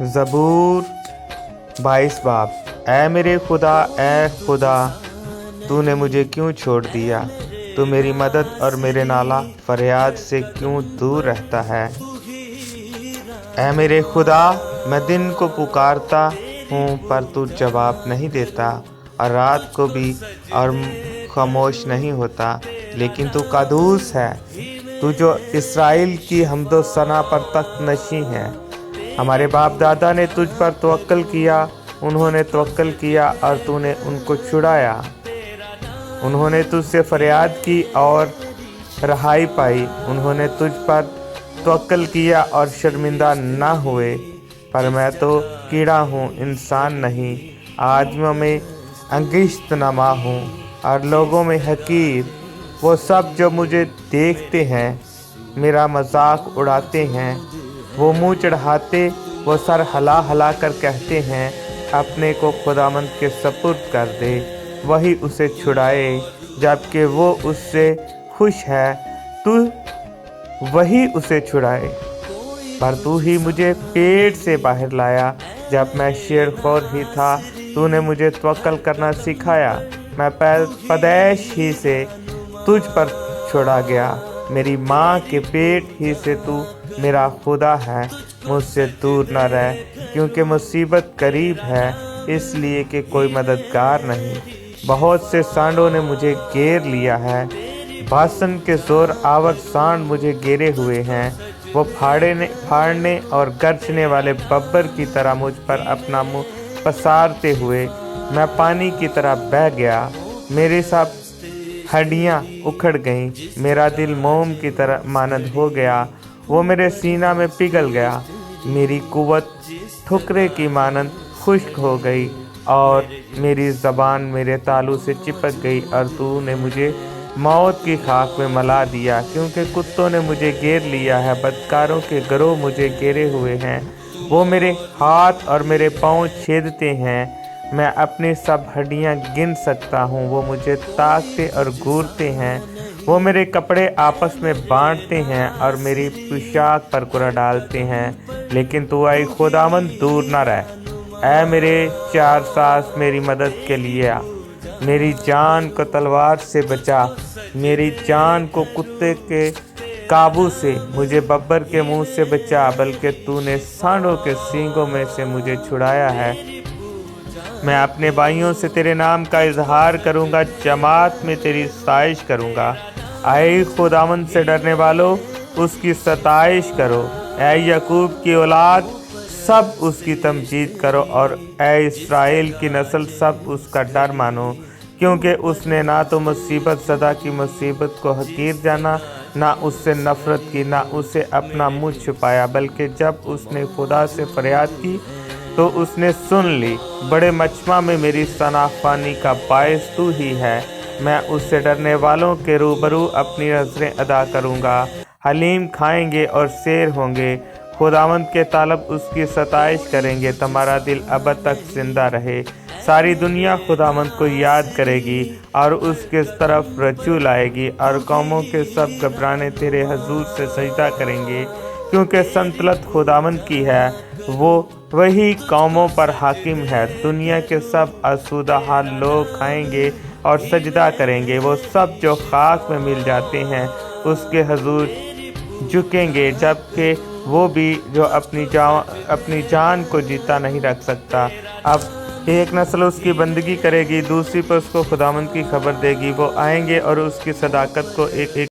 ज़बूर 22 बाब। ऐ मेरे खुदा, ऐ खुदा, तूने मुझे क्यों छोड़ दिया? तू मेरी मदद और मेरे नाला फरियाद से क्यों दूर रहता है? ऐ मेरे खुदा, मैं दिन को पुकारता हूँ पर तू जवाब नहीं देता, और रात को भी और खामोश नहीं होता। लेकिन तू कादूस है, तू जो इस्राएल की हम्दो सना पर तख्त नशी है। हमारे बाप दादा ने तुझ पर तवक्कल किया, उन्होंने तवक्कल किया और तूने उनको छुड़ाया। उन्होंने तुझसे फरियाद की और रहाई पाई। उन्होंने तुझ पर तवक्कल किया और शर्मिंदा न हुए। पर मैं तो कीड़ा हूँ, इंसान नहीं, आदमियों में अंगिश्त नमा हूँ और लोगों में हकीर। वो सब जो मुझे देखते हैं मेरा मजाक उड़ाते हैं। वो मुंह चढ़ाते, वो सर हला हला कर कहते हैं, अपने को खुदावंद के सपुर्द कर दे, वही उसे छुड़ाए, जबकि वो उससे खुश है। तू वही उसे छुड़ाए। पर तू ही मुझे पेट से बाहर लाया, जब मैं शेरखोर ही था तूने मुझे तवक्कल करना सिखाया। मैं पैदैश ही से तुझ पर छोड़ा गया, मेरी माँ के पेट ही से तू मेरा खुदा है। मुझसे दूर न रह, क्योंकि मुसीबत करीब है, इसलिए कि कोई मददगार नहीं। बहुत से सांडों ने मुझे घेर लिया है, भाषण के जोर आवर सांड मुझे घेरे हुए हैं। वो फाड़ने और गरजने वाले बब्बर की तरह मुझ पर अपना मुंह पसारते हुए मैं पानी की तरह बह गया। मेरे सब हड्डियाँ उखड़ गईं, मेरा दिल मोम की तरह मानद हो गया, वो मेरे सीना में पिघल गया। मेरी कुव्वत ठुकरे की मानद खुश्क हो गई और मेरी ज़बान मेरे तालू से चिपक गई। और तूने मुझे मौत की खाक में मला दिया, क्योंकि कुत्तों ने मुझे घेर लिया है, बदकारों के गरोह मुझे घेरे हुए हैं। वो मेरे हाथ और मेरे पाँव छेदते हैं, मैं अपनी सब हड्डियाँ गिन सकता हूँ। वो मुझे ताकते और घूरते हैं, वो मेरे कपड़े आपस में बांटते हैं और मेरी पोशाक पर कुरा डालते हैं। लेकिन तू आई खुदावंद दूर न रह। ऐ मेरे चार सास मेरी मदद के लिए आ, मेरी जान को तलवार से बचा, मेरी जान को कुत्ते के काबू से, मुझे बब्बर के मुंह से बचा, बल्कि तूने सांडों के सींगों में से मुझे छुड़ाया है। मैं अपने भाइयों से तेरे नाम का इजहार करूंगा, जमात में तेरी सताइश करूंगा। आए खुदावंद से डरने वालों, उसकी सताइश करो। ऐ याकूब की औलाद, सब उसकी तमजीद करो, और ऐ इस्राएल की नस्ल, सब उसका डर मानो। क्योंकि उसने ना तो मुसीबत ज़दा की मुसीबत को हकीर जाना, ना उससे नफ़रत की, ना उसे अपना मुँह छुपाया, बल्कि जब उसने खुदा से फरियाद की तो उसने सुन ली। बड़े मजमा में मेरी सनाफानी का बायस तू ही है। मैं उससे डरने वालों के रूबरू अपनी नजरें अदा करूँगा। हलीम खाएंगे और शेर होंगे, खुदावंद के तालब उसकी सताइश करेंगे। तुम्हारा दिल अब तक जिंदा रहे। सारी दुनिया खुदावंद को याद करेगी और उसके तरफ रज्जू लाएगी, और कौमों के सब घबराने तेरे हजूर से सजदा करेंगे। क्योंकि सल्तनत खुदावंद की है, वो वही कौमों पर हाकिम है। दुनिया के सब आसूदा हाल लोग खाएंगे और सजदा करेंगे। वो सब जो खाक में मिल जाते हैं उसके हजूर झुकेंगे, जबकि वो भी जो अपनी जान को जीता नहीं रख सकता। अब एक नस्ल उसकी बंदगी करेगी, दूसरी पर उसको खुदावंद की खबर देगी। वो आएंगे और उसकी सदाकत को एक एक